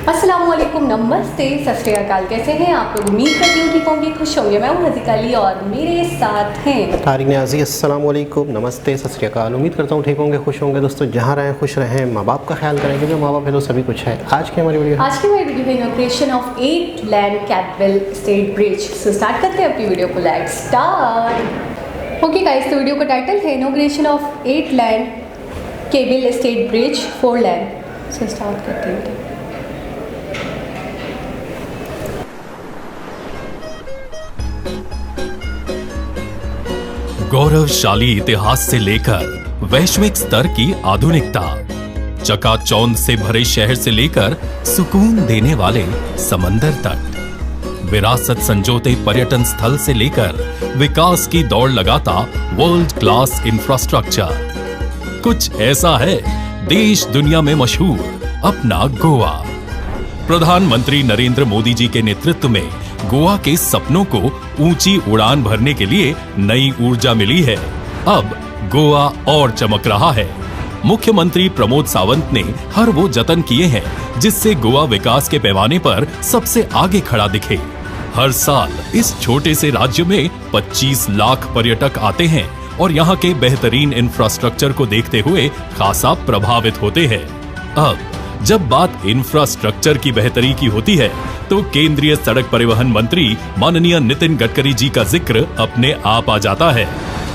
अस्सलामुअलैकुम, नमस्ते, सत श्री अकाल। कैसे हैं आप लोग? उम्मीद करती हूँ ठीक होंगे, खुश होंगे। मैं हूँ हज़ीक अली और मेरे साथ हैं तारिक न्याज़ी। अस्सलामुअलैकुम, नमस्ते, सत श्री अकाल। उम्मीद करता हूँ ठीक होंगे, खुश होंगे। दोस्तों जहाँ रहें खुश रहें, माँ बाप का ख्याल करें, क्योंकि माँ बाप है तो सभी कुछ है। आज की हमारी वीडियो है inauguration of 8 lane cable stayed bridge. So start करते हैं अपनी वीडियो को। Let's start. ओके गाइस, तो वीडियो का टाइटल है inauguration of 8 lane cable stayed bridge 4 lane. So start करते हैं। गौरवशाली इतिहास से लेकर वैश्विक स्तर की आधुनिकता, चकाचौंध से भरे शहर से लेकर सुकून देने वाले समंदर तक, विरासत संजोते पर्यटन स्थल से लेकर विकास की दौड़ लगाता वर्ल्ड क्लास इंफ्रास्ट्रक्चर, कुछ ऐसा है देश दुनिया में मशहूर अपना गोवा। प्रधानमंत्री नरेंद्र मोदी जी के नेतृत्व में गोवा के सपनों को ऊंची उड़ान भरने के लिए नई ऊर्जा मिली है। अब गोवा और चमक रहा है। मुख्यमंत्री प्रमोद सावंत ने हर वो जतन किए हैं जिससे गोवा विकास के पैमाने पर सबसे आगे खड़ा दिखे। हर साल इस छोटे से राज्य में 25 लाख पर्यटक आते हैं और यहाँ के बेहतरीन इंफ्रास्ट्रक्चर को देखते हुए खासा प्रभावित होते हैं। अब जब बात इंफ्रास्ट्रक्चर की बेहतरी की होती है तो केंद्रीय सड़क परिवहन मंत्री माननीय नितिन गडकरी जी का जिक्र अपने आप आ जाता है।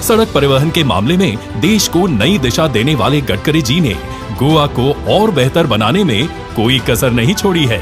सड़क परिवहन के मामले में देश को नई दिशा देने वाले गडकरी जी ने गोवा को और बेहतर बनाने में कोई कसर नहीं छोड़ी है।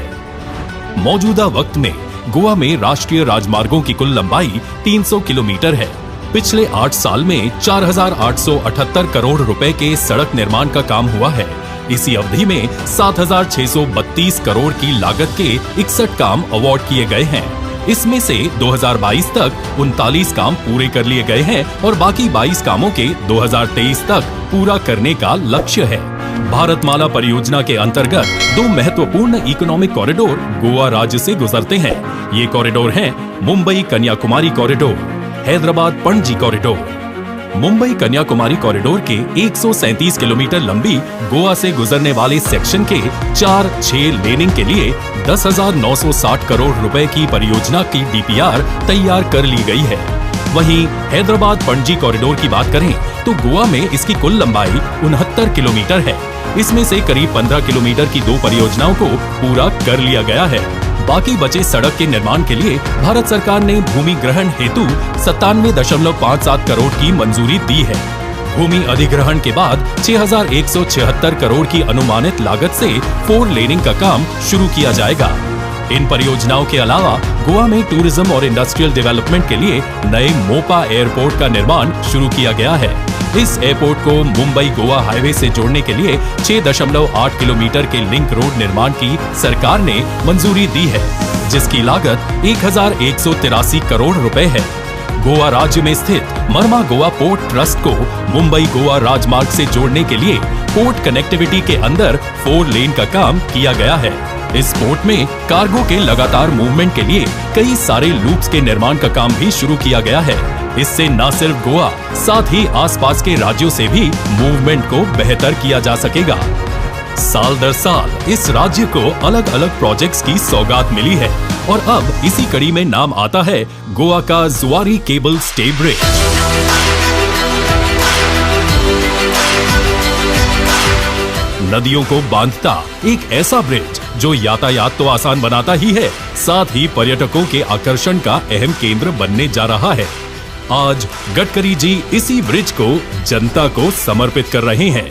मौजूदा वक्त में गोवा में राष्ट्रीय राजमार्गों की कुल लंबाई 300 किलोमीटर है। पिछले 8 साल में 4,878 करोड़ रुपए के सड़क निर्माण का काम हुआ है। इसी अवधि में 7,632 करोड़ की लागत के 61 काम अवार्ड किए गए हैं। इसमें से 2022 तक 39 काम पूरे कर लिए गए हैं और बाकी 22 कामों के 2023 तक पूरा करने का लक्ष्य है। भारतमाला परियोजना के अंतर्गत 2 महत्वपूर्ण इकोनॉमिक कॉरिडोर गोवा राज्य से गुजरते हैं। ये कॉरिडोर हैं Mumbai Kanyakumari corridor, Hyderabad Panaji corridor. Mumbai Kanyakumari corridor के 137 किलोमीटर लंबी गोवा से गुजरने वाले सेक्शन के 4-6 लेनिंग के लिए 10,960 करोड़ रुपए की परियोजना की डीपीआर तैयार कर ली गई है। वहीं हैदराबाद पणजी कॉरिडोर की बात करें तो गोवा में इसकी कुल लंबाई 69 किलोमीटर है। इसमें से करीब 15 किलोमीटर की 2 परियोजनाओं को पूरा कर लिया गया है। बाकी बचे सड़क के निर्माण के लिए भारत सरकार ने भूमि ग्रहण हेतु 97.57 करोड़ की मंजूरी दी है। भूमि अधिग्रहण के बाद 6,176 करोड़ की अनुमानित लागत से 4 लेनिंग का काम शुरू किया जाएगा। इन परियोजनाओं के अलावा गोवा में टूरिज्म और इंडस्ट्रियल डेवलपमेंट के लिए नए मोपा एयरपोर्ट का निर्माण शुरू किया गया है। इस एयरपोर्ट को मुंबई गोवा हाईवे से जोड़ने के लिए 6.8 किलोमीटर के लिंक रोड निर्माण की सरकार ने मंजूरी दी है, जिसकी लागत 1,183 करोड़ रुपए है। गोवा राज्य में स्थित मरमा गोवा पोर्ट ट्रस्ट को मुंबई गोवा राजमार्ग से जोड़ने के लिए पोर्ट कनेक्टिविटी के अंदर 4 लेन का काम किया गया है। इस पोर्ट में कार्गो के लगातार मूवमेंट के लिए कई सारे लूप्स के निर्माण का काम भी शुरू किया गया है। इससे न सिर्फ गोवा, साथ ही आसपास के राज्यों से भी मूवमेंट को बेहतर किया जा सकेगा। साल दर साल इस राज्य को अलग अलग प्रोजेक्ट्स की सौगात मिली है और अब इसी कड़ी में नाम आता है गोवा का जुआरी केबल स्टे ब्रिज। नदियों को बांधता एक ऐसा ब्रिज जो यातायात तो आसान बनाता ही है, साथ ही पर्यटकों के आकर्षण का अहम केंद्र बनने जा रहा है। आज गडकरी जी इसी ब्रिज को जनता को समर्पित कर रहे हैं।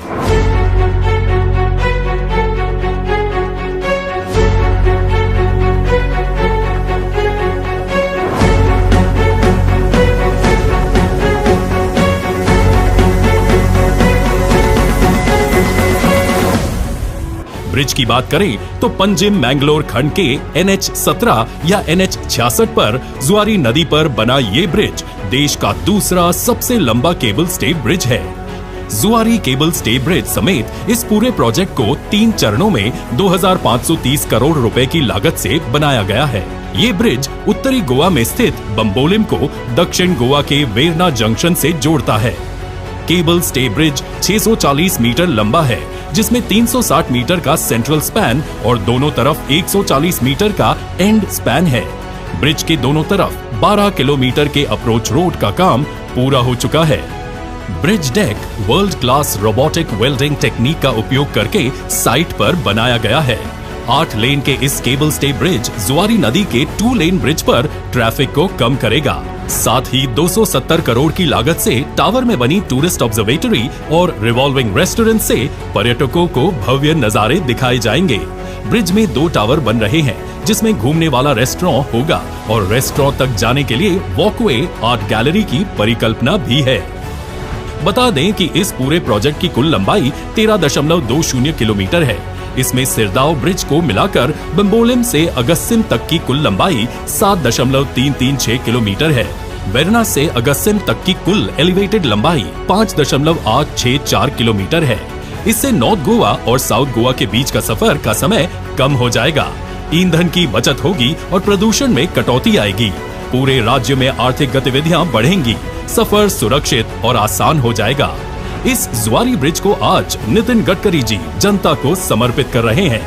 ब्रिज की बात करें तो पंजिम मैंगलोर खंड के NH 17 या NH 66 पर जुआरी नदी पर बना ये ब्रिज देश का दूसरा सबसे लंबा केबल स्टे ब्रिज है। जुआरी केबल स्टे ब्रिज समेत इस पूरे प्रोजेक्ट को 3 चरणों में 2,530 करोड़ रुपए की लागत से बनाया गया है। ये ब्रिज उत्तरी गोवा में स्थित बम्बोलिम को दक्षिण गोवा के वेरना जंक्शन से जोड़ता है। केबल स्टे ब्रिज 640 मीटर लंबा है, जिसमें 360 मीटर का सेंट्रल स्पैन और दोनों तरफ 140 मीटर का एंड स्पैन है। ब्रिज के दोनों तरफ 12 किलोमीटर के अप्रोच रोड का काम पूरा हो चुका है। Bridge deck world class robotic welding technique का उपयोग करके साइट पर बनाया गया है। 8 लेन के इस केबल स्टे ब्रिज जुआरी नदी के 2 लेन ब्रिज पर ट्रैफिक को कम करेगा। साथ ही 270 करोड़ की लागत से टावर में बनी टूरिस्ट ऑब्जर्वेटरी और रिवॉल्विंग रेस्टोरेंट से पर्यटकों को भव्य नजारे दिखाए जाएंगे। ब्रिज में 2 टावर बन रहे हैं, जिसमें घूमने वाला रेस्टोरेंट होगा और रेस्टोरेंट तक जाने के लिए वॉकवे आर्ट गैलरी की परिकल्पना भी है। बता दें कि इस पूरे प्रोजेक्ट की कुल लंबाई 13.20 किलोमीटर है। इसमें सिरदाव ब्रिज को मिलाकर बम्बोलिम से अगस्सिम तक की कुल लंबाई 7.336 किलोमीटर है। वेरना से अगस्सिम तक की कुल एलिवेटेड लंबाई 5.864 किलोमीटर है। इससे नॉर्थ गोवा और साउथ गोवा के बीच का सफर का समय कम हो जाएगा, ईंधन की बचत होगी और प्रदूषण में कटौती आएगी। पूरे राज्य में आर्थिक गतिविधियां बढ़ेंगी, सफर सुरक्षित और आसान हो जाएगा। इस जुआरी ब्रिज को आज नितिन गडकरी जी जनता को समर्पित कर रहे हैं,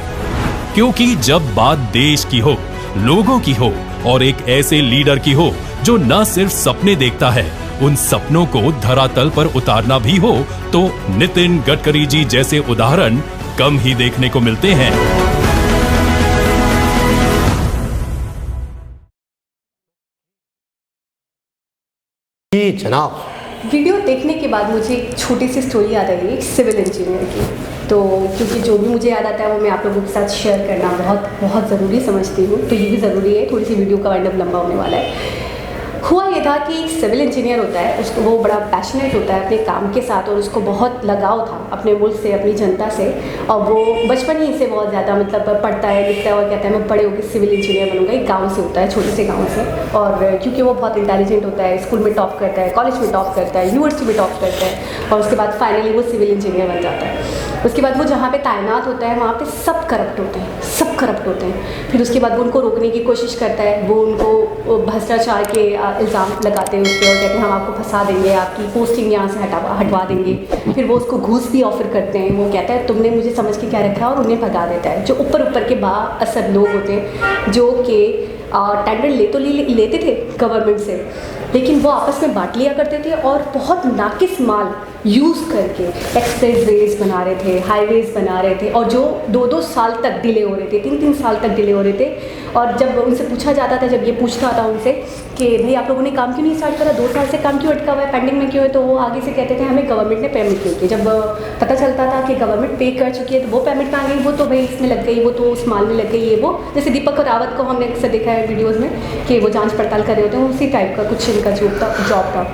क्योंकि जब बात देश की हो, लोगों की हो और एक ऐसे लीडर की हो जो न सिर्फ सपने देखता है, उन सपनों को धरातल पर उतारना भी हो, तो नितिन गडकरी जी जैसे उदाहरण कम ही देखने को मिलते हैं। जी जनाब, वीडियो देखने के बाद मुझे एक छोटी सी स्टोरी याद आई, एक सिविल इंजीनियर की। तो क्योंकि जो भी मुझे याद आता है वो मैं आप लोगों के साथ शेयर करना बहुत बहुत ज़रूरी समझती हूँ, तो ये भी ज़रूरी है। थोड़ी सी वीडियो का वाइंड अप लंबा होने वाला है। हुआ ये था कि सिविल इंजीनियर होता है, उसको वो बड़ा पैशनेट होता है अपने काम के साथ और उसको बहुत लगाव था अपने मुल्क से, अपनी जनता से। और वो बचपन ही से बहुत ज़्यादा मतलब पढ़ता है, लिखता है और कहता है मैं बड़े होकर सिविल इंजीनियर बनूंगा। एक गांव से होता है, छोटे से गांव से, और क्योंकि वो बहुत इंटेलिजेंट होता है, स्कूल में टॉप करता है, कॉलेज में टॉप करता है, यूनिवर्सिटी में टॉप करता है और उसके बाद फाइनली वो सिविल इंजीनियर बन जाता है। उसके बाद वो जहाँ पे तैनात होता है वहाँ पे सब करप्ट होते हैं, सब करप्ट होते हैं। फिर उसके बाद वो उनको रोकने की कोशिश करता है, वो उनको भ्रष्टाचार के इल्ज़ाम लगाते हैं उस पर और कहते हैं हम आपको फंसा देंगे, आपकी पोस्टिंग यहाँ से हटवा देंगे। फिर वो उसको घूस भी ऑफर करते हैं, वो कहता है तुमने मुझे समझ के क्या रखा है, और उन्हें भगा देता है। जो ऊपर के बाअसर लोग होते हैं जो कि टेंडर लेते थे गवर्नमेंट से, लेकिन वो आपस में बांट लिया करते थे और बहुत नाकिस माल यूज़ करके एक्सप्रेस वेज बना रहे थे, हाईवेज बना रहे थे, और जो 2-2 साल तक डिले हो रहे थे, 3-3 साल तक डिले हो रहे थे। और जब उनसे पूछा जाता था, जब ये पूछता था उनसे कि भाई आप लोगों ने काम क्यों नहीं स्टार्ट करा, 2 साल से काम क्यों अटका हुआ है, पेंडिंग में क्यों है, तो वो आगे से कहते थे हमें गवर्नमेंट ने पेमेंट की थी। जब पता चलता था कि गवर्नमेंट पे कर चुकी है तो वो पेमेंट कहाँ गई, वो तो भाई इसमें लग गई, वो तो उस माल में लग गई, ये वो। जैसे दीपक रावत को हमने अक्सर देखा है वीडियोज़ में कि वो जाँच पड़ताल कर रहे होते हैं, उसी टाइप का कुछ इनका जॉब था।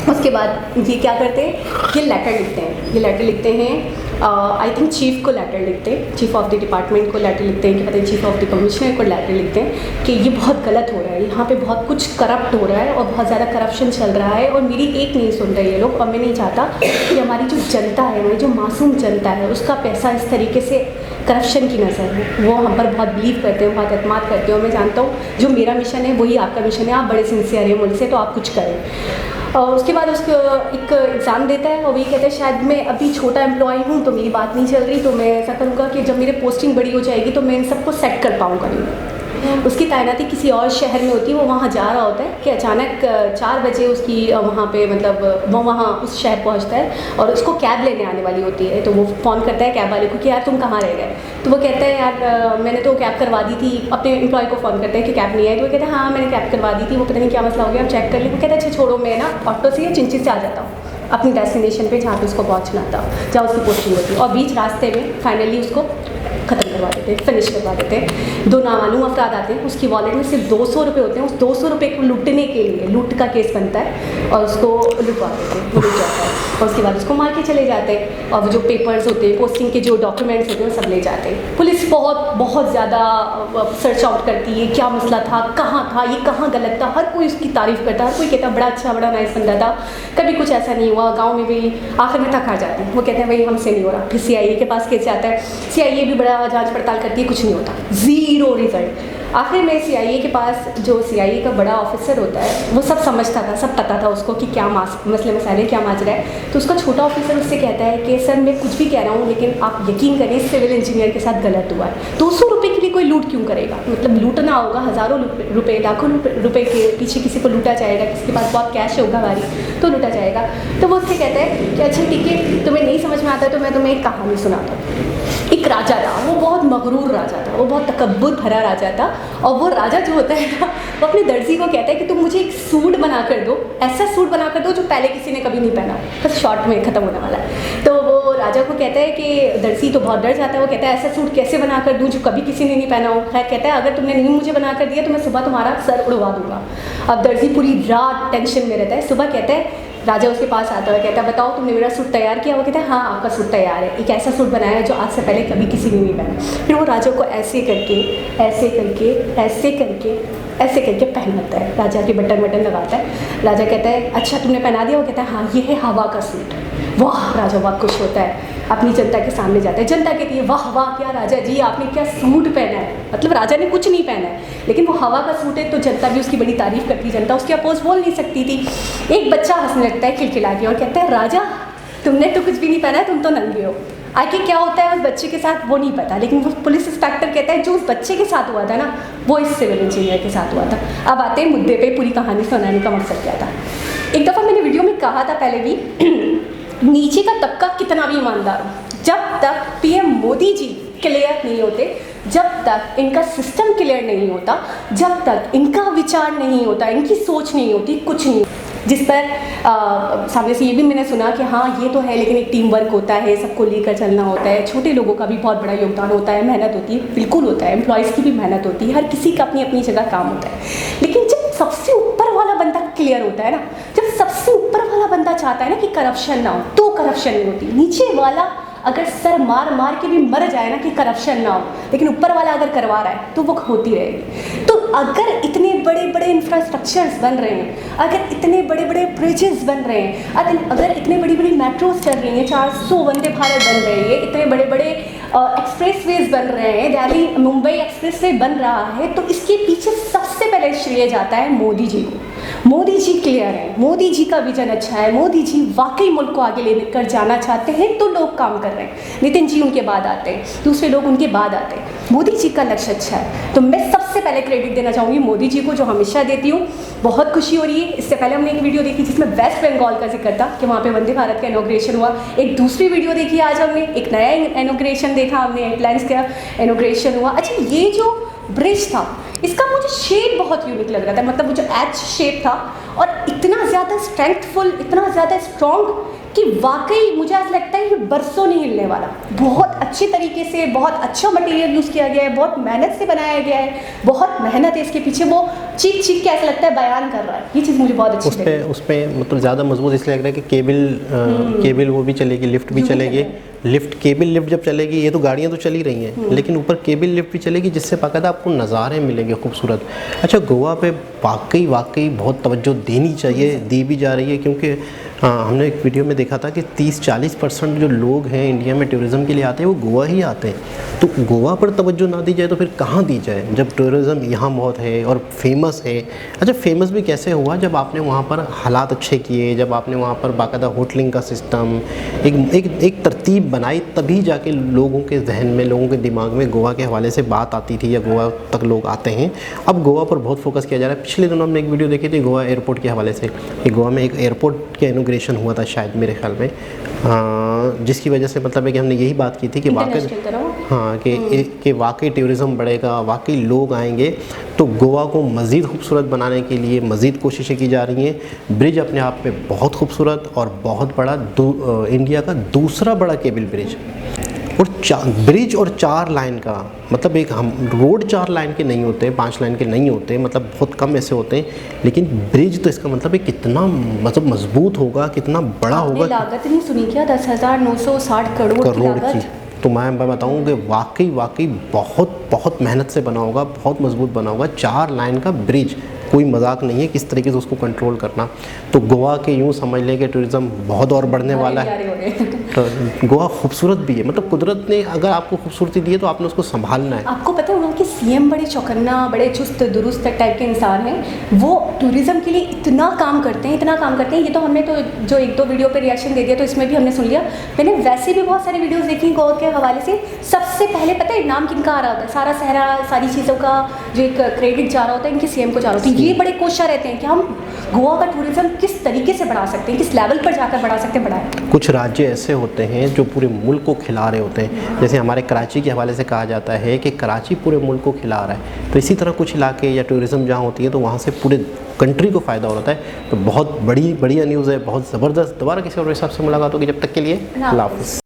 उसके बाद ये क्या करते हैं, ये लेटर लिखते हैं, आई थिंक चीफ को लेटर लिखते हैं, चीफ ऑफ द डिपार्टमेंट को लेटर लिखते हैं कि पता नहीं चीफ ऑफ द कमिश्नर को लेटर लिखते हैं कि ये बहुत गलत हो रहा है, यहाँ पे बहुत कुछ करप्ट हो रहा है और बहुत ज़्यादा करप्शन चल रहा है और मेरी एक नहीं सुन रहे ये लोग। और मैं नहीं चाहता कि हमारी जो जनता है, हमारी जो मासूम जनता है, उसका पैसा इस तरीके से करप्शन की नज़र है। वो हम पर बहुत बिलीव करते हैं, बहुत एतमाद करते हैं और मैं जानता हूँ जो मेरा मिशन है वही आपका मिशन है। आप बड़े सिंसियर हैं मुझसे, तो आप कुछ करें। और उसके बाद उसको एक एग्ज़ाम देता है और वही कहता है शायद मैं अभी छोटा एम्प्लॉय हूँ तो मेरी बात नहीं चल रही, तो मैं ऐसा करूँगा कि जब मेरी पोस्टिंग बड़ी हो जाएगी तो मैं इन सबको सेट कर पाऊँगा नहीं। उसकी तैनाती किसी और शहर में होती है, वो वहाँ जा रहा होता है कि अचानक 4 बजे उसकी वहाँ पे मतलब वो वहाँ उस शहर पहुँचता है और उसको कैब लेने आने वाली होती है। तो वो फ़ोन करता है कैब वाले को कि यार तुम कहाँ रह गए, तो वो कहता है यार मैंने तो कैब करवा दी थी। अपने एम्प्लॉय को फ़ोन करता है कि कैब नहीं आई, तो वो कहता है हाँ मैंने कैब करवा दी थी, वो पता नहीं क्या मसला हो गया, आप चेक कर लें। वो कहता है अच्छा छोड़ो, मैं ना ऑटो से या चिंची से आ जाता हूँ अपनी डेस्टिनेशन पे जहाँ पे उसको पहुँचना था, जहाँ उसकी पोस्टिंग होती है। और बीच रास्ते में फाइनली उसको ख़त्म करवा देते हैं, फिनिश करवा देते हैं। 2 नामालूम अफराद आते हैं, उसकी वॉलेट में सिर्फ 200 रुपये होते हैं। उस 200 रुपये को लूटने के लिए लूट का केस बनता है और उसको लुटवा देते हैं, वो लुट जाता है और उसके बाद उसको मार के चले जाते हैं। और जो पेपर्स होते हैं, पोस्टिंग के जो डॉक्यूमेंट्स होते हैं वो सब ले जाते हैं। पुलिस बहुत ज़्यादा सर्च आउट करती है, क्या मसला था, कहाँ था, ये कहाँ गलत था। हर कोई उसकी तारीफ़ करता है, हर कोई कहता बड़ा अच्छा, बड़ा नाइस बंदा था, कभी कुछ ऐसा नहीं हुआ। गाँव में भी आखिर में थक आ जाते हैं, वो कहते हैं भाई हमसे नहीं हो रहा। फिर CIA के पास केस जाता है, CIA भी बड़ा जाँच पड़ताल करती है, कुछ नहीं होता, 0 रिजल्ट। आखिर में CIA के पास, जो CIA का बड़ा ऑफिसर होता है, वो सब समझता था, सब पता था उसको कि क्या मसले मसाले क्या माजरा है। तो उसका छोटा ऑफिसर उससे कहता है कि सर मैं कुछ भी कह रहा हूँ, लेकिन आप यकीन करें सिविल इंजीनियर के साथ गलत हुआ है। 200 रुपये के लिए कोई लूट क्यों करेगा? मतलब लूटना होगा, हज़ारों रुपये, लाखों रुपये के पीछे किसी को लूटा जाएगा, किसी के पास बहुत कैश होगा भारी तो लूटा जाएगा। तो वो उससे कहता है कि अच्छा ठीक है, तुम्हें नहीं समझ में आता तो मैं तुम्हें एक कहानी सुनाता हूँ। एक राजा था, वो बहुत मगरूर राजा था, वो बहुत तकब्बुर भरा राजा था। और वो राजा जो होता है ना, वो अपने दर्जी को कहता है कि तुम मुझे एक सूट बना कर दो, ऐसा सूट बना कर दो जो पहले किसी ने कभी नहीं पहना। बस शॉर्ट में ख़त्म होने वाला है। तो वो राजा को कहता है कि दर्जी तो बहुत डर जाता है, वो कहता है ऐसा सूट कैसे बना कर दूँ जो कभी किसी ने नहीं पहना हो। खैर कहता है अगर तुमने नहीं मुझे बना कर दिया तो मैं सुबह तुम्हारा सर उड़वा दूंगा। अब दर्जी पूरी रात टेंशन में रहता है। सुबह कहता है, राजा उसके पास आता है, कहता है बताओ तुमने मेरा सूट तैयार किया? वो कहता है हाँ आपका सूट तैयार है, एक ऐसा सूट बनाया है जो आज से पहले कभी किसी ने नहीं पहना। फिर वो राजा को ऐसे करके ऐसे करके ऐसे करके ऐसे करके पहनाता है, राजा के बटन लगाता है। राजा कहता है अच्छा तुमने पहना दिया? वो कहता है हाँ ये है हवा का सूट। वाह, राजा बहुत खुश होता है, अपनी जनता के सामने जाता है। जनता कहती है वाह वाह क्या राजा जी आपने क्या सूट पहना है। मतलब राजा ने कुछ नहीं पहना है, लेकिन वो हवा का सूट है तो जनता भी उसकी बड़ी तारीफ करती है। जनता उसके अपोज बोल नहीं सकती थी। एक बच्चा हंसने लगता है खिलखिला के और कहता है राजा तुमने तो कुछ भी नहीं पहना है, तुम तो नंगे हो। आगे क्या होता है उस बच्चे के साथ वो नहीं पता, लेकिन वो पुलिस इंस्पेक्टर कहता है जो उस बच्चे के साथ हुआ था ना वो इस सिविल इंजीनियर के साथ हुआ था। अब आते हैं मुद्दे पे, पूरी कहानी सुनाने का मकसद क्या था। एक दफ़ा मैंने वीडियो में कहा था पहले भी, नीचे का तबका कितना भी ईमानदार हो, जब तक PM मोदी जी क्लियर नहीं होते, जब तक इनका सिस्टम क्लियर नहीं होता, जब तक इनका विचार नहीं होता, इनकी सोच नहीं होती, कुछ नहीं। जिस पर सामने से ये भी मैंने सुना कि हाँ ये तो है, लेकिन एक टीम वर्क होता है, सबको लेकर चलना होता है, छोटे लोगों का भी बहुत बड़ा योगदान होता है, मेहनत होती है, बिल्कुल होता है, एम्प्लॉयज़ की भी मेहनत होती है, हर किसी का अपनी अपनी जगह काम होता है। लेकिन जब सबसे ऊपर वाला बंदा क्लियर होता है ना, जब सबसे ऊपर वाला बंदा चाहता है ना कि करप्शन ना हो, तो करप्शन नहीं होती। नीचे वाला अगर सर मार मार के भी मर जाए ना कि करप्शन ना हो, लेकिन ऊपर वाला अगर करवा रहा है तो वो होती रहेगी। तो अगर इतने बड़े बड़े इंफ्रास्ट्रक्चर्स बन रहे हैं, अगर इतने बड़े बड़े ब्रिजेस बन रहे हैं, अगर इतने बड़ी बड़ी मेट्रोज चल रही हैं, 400 वंदे भारत बन रही है, इतने बड़े बड़े एक्सप्रेसवेज बन रहे हैं, दिल्ली मुंबई एक्सप्रेसवे बन रहा है, तो इसके पीछे सबसे पहले श्रेय जाता है मोदी जी को। मोदी जी क्लियर है, मोदी जी का विजन अच्छा है, मोदी जी वाकई मुल्क को आगे लेकर जाना चाहते हैं तो लोग काम कर रहे हैं। नितिन जी उनके बाद आते हैं, दूसरे लोग उनके बाद आते हैं। मोदी जी का लक्ष्य अच्छा है, तो मैं सबसे पहले क्रेडिट देना चाहूँगी मोदी जी को, जो हमेशा देती हूँ। बहुत खुशी हो रही है। इससे पहले हमने एक वीडियो देखी जिसमें वेस्ट बंगाल का जिक्र था कि वहाँ पे वंदे भारत का इनॉग्रेशन हुआ। एक दूसरी वीडियो देखी आज हमने, एक नया इनॉग्रेशन देखा हमने, एयरलाइंस का इनॉग्रेशन हुआ। अच्छा, ये जो ब्रिज था इसका मुझे शेप बहुत यूनिक लग रहा था, मतलब वो जो एच शेप था और इतना ज़्यादा स्ट्रेंथफुल, इतना ज़्यादा स्ट्रॉन्ग कि वाकई मुझे आज लगता है कि बरसों नहीं हिलने वाला। बहुत अच्छे तरीके से, बहुत अच्छा मटेरियल यूज़ किया गया है, बहुत मेहनत से बनाया गया है, बहुत मेहनत है इसके पीछे। वो चीख चीख के ऐसा लगता है बयान कर रहा है, ये चीज़ मुझे बहुत अच्छी लगी। उस पर मतलब ज़्यादा मजबूत इसलिए लग रहा है कि केबल वो भी चलेगी, लिफ्ट भी चलेगी। केबल लिफ्ट जब चलेगी, ये तो गाड़ियाँ तो चली रही हैं, लेकिन ऊपर केबल लिफ्ट भी चलेगी जिससे बाकायदा आपको नज़ारे मिलेंगे खूबसूरत। अच्छा, गोवा पे वाकई बहुत तवज्जो देनी चाहिए, दी भी जा रही है, क्योंकि हमने एक वीडियो में देखा था कि 30-40% जो लोग हैं इंडिया में टूरिज़्म के लिए आते हैं वो गोवा ही आते हैं। तो गोवा पर तवज्जो ना दी जाए तो फिर कहाँ दी जाए, जब टूरिज़्म यहाँ बहुत है और फेमस है। अच्छा, फेमस भी कैसे हुआ? जब आपने वहाँ पर हालात अच्छे किए, जब आपने वहाँ पर बाकायदा होटलिंग का सिस्टम, एक तरतीब बनाई, तभी जाके लोगों के जहन में, लोगों के दिमाग में गोवा के हवाले से बात आती थी या गोवा तक लोग आते हैं। अब गोवा पर बहुत फोकस किया जा रहा है। पिछले दिनों हमने एक वीडियो देखी थी गोवा एयरपोर्ट के हवाले से, कि गोवा में एक एयरपोर्ट के इनॉग्रेशन हुआ था शायद मेरे ख्याल में, जिसकी वजह से मतलब है कि हमने यही बात की थी कि वाकई कि वाकई टूरिज़्म बढ़ेगा, वाकई लोग आएंगे। तो गोवा को मज़ीद खूबसूरत बनाने के लिए मज़ीद कोशिशें की जा रही हैं। ब्रिज अपने आप में बहुत खूबसूरत और बहुत बड़ा, इंडिया का दूसरा बड़ा केबल ब्रिज, और ब्रिज और 4 लाइन का, मतलब एक हम रोड 4 लाइन के नहीं होते, 5 लाइन के नहीं होते, मतलब बहुत कम ऐसे होते हैं, लेकिन ब्रिज तो इसका मतलब है कितना मतलब मजबूत होगा, कितना बड़ा होगा। लागत नहीं सुनी क्या? 10,960 करोड़ की। तो मैं बताऊँ कि वाकई बहुत मेहनत से बना होगा, बहुत मजबूत बना होगा। 4 लाइन का ब्रिज कोई मजाक नहीं है किस तरीके से उसको कंट्रोल करना। तो गोवा के यूँ समझ लें कि टूरिज़्म बहुत और बढ़ने वाला है। तो गोवा खूबसूरत भी है, मतलब कुदरत ने अगर आपको खूबसूरती दी है तो आपने उसको संभालना है। आपको पता है उनके सीएम बड़े चौकन्ना, बड़े चुस्त दुरुस्त टाइप के इंसान हैं। वो टूरिज़्म के लिए इतना काम करते हैं, इतना काम करते हैं। ये तो हमने तो जो 1-2 वीडियो पे रिएक्शन दे दिया, तो इसमें भी हमने सुन लिया। मैंने वैसे भी बहुत सारी वीडियोस देखी गोवा के हवाले से। सबसे पहले पता है नाम किनका आ रहा होता है, सारा सहरा सारी चीज़ों का जो एक क्रेडिट जा रहा होता है इनके सीएम को जा रहा होता है। ये बड़े कोशिश रहते हैं कि हम गोवा का टूरिज़्म किस तरीके से बढ़ा सकते हैं, किस लेवल पर जाकर बढ़ा सकते हैं, बढ़ाएं। कुछ राज्य ऐसे होते हैं जो पूरे मुल्क को खिला रहे होते हैं, जैसे हमारे कराची के हवाले से कहा जाता है कि कराची पूरे मुल्क को खिला रहा है। तो इसी तरह कुछ इलाके या टूरिज़्म जहाँ होती है तो वहाँ से पूरे कंट्री को फ़ायदा हो रहा है। तो बहुत बढ़िया न्यूज़ है, बहुत ज़बरदस्त। दोबारा किसी और हिसाब से मुलाकात होगी, जब तक के लिए अल्लाह हाफ़िज़।